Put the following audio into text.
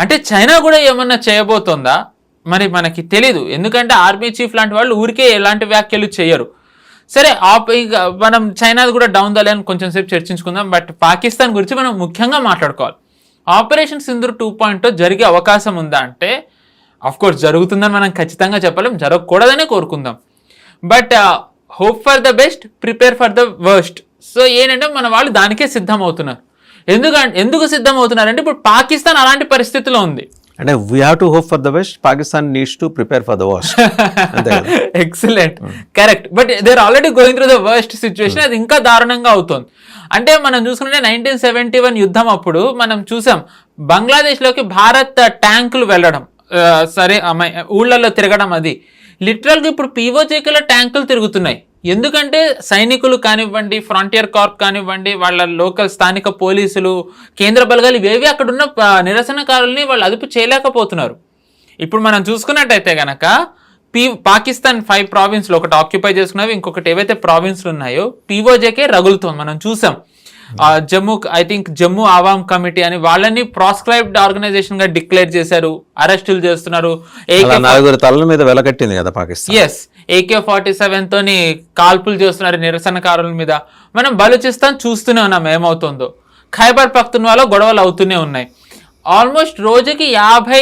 అంటే చైనా కూడా ఏమన్నా చేయబోతోందా మరి మనకి తెలీదు. ఎందుకంటే ఆర్మీ చీఫ్ లాంటి వాళ్ళు ఊరికే ఎలాంటి వ్యాఖ్యలు చేయరు. సరే మనం చైనాది కూడా డౌన్ ద లైన్ కొంచెం సేపు చర్చించుకుందాం. బట్ పాకిస్తాన్ గురించి మనం ముఖ్యంగా మాట్లాడుకోవాలి. ఆపరేషన్ సింధూర్ 2.0 జరిగే అవకాశం ఉందా అంటే ఆఫ్ కోర్స్ జరుగుతుందని మనం ఖచ్చితంగా చెప్పలేం, జరగకూడదనే కోరుకుందాం. But hope for the best, prepare for the worst. So ఏంటంటే మన వాళ్ళు దానికే సిద్ధం అవుతున్నారు. ఎందుకు సిద్ధం అవుతున్నారంటే ఇప్పుడు పాకిస్తాన్ అలాంటి పరిస్థితిలో ఉంది. అంటే we have to hope for the best, Pakistan needs to prepare for the worst. Excellent, correct. But they are already going through the worst situation. అది ఇంకా దారుణంగా అవుతుంది. అంటే మనం చూసుకుంటే 1971 యుద్ధం అప్పుడు మనం చూసాం బంగ్లాదేశ్లోకి భారత్ ట్యాంకులు వెళ్ళడం, సరే ఊళ్ళల్లో తిరగడం. అది లిటరల్గా ఇప్పుడు పీఓజేకేలో ట్యాంకులు తిరుగుతున్నాయి. ఎందుకంటే సైనికులు కానివ్వండి, ఫ్రాంటియర్ కార్ప్ కానివ్వండి, వాళ్ళ లోకల్ స్థానిక పోలీసులు, కేంద్ర బలగాలు ఇవేవి అక్కడ ఉన్న నిరసనకారుల్ని వాళ్ళు అదుపు చేయలేకపోతున్నారు. ఇప్పుడు మనం చూసుకున్నట్టయితే గనక పాకిస్తాన్ 5 ప్రావిన్స్లు ఒకటి ఆక్యుపై చేసుకున్నవి, ఇంకొకటి ఏవైతే ప్రావిన్స్లు ఉన్నాయో పీఓజేకే రగులుతోంది. మనం చూసాం జమ్మూ ఆవామ్ కమిటీ అని వాళ్ళని ప్రాస్క్రైబ్డ్ ఆర్గనైజేషన్ గా డిక్లేర్ చేశారు, అరెస్టులు చేస్తున్నారు. తల మీద వెలకట్టింది కదా పాకిస్తాన్. ఎస్, AK-47 తోని కాల్పులు చేస్తున్నారు నిరసనకారుల మీద. మనం బలూచిస్తాన్ చూస్తూనే ఉన్నాం ఏమవుతుందో. ఖైబర్ పఖ్తూన్వాలో గొడవలు అవుతూనే ఉన్నాయి. ఆల్మోస్ట్ రోజుకి 50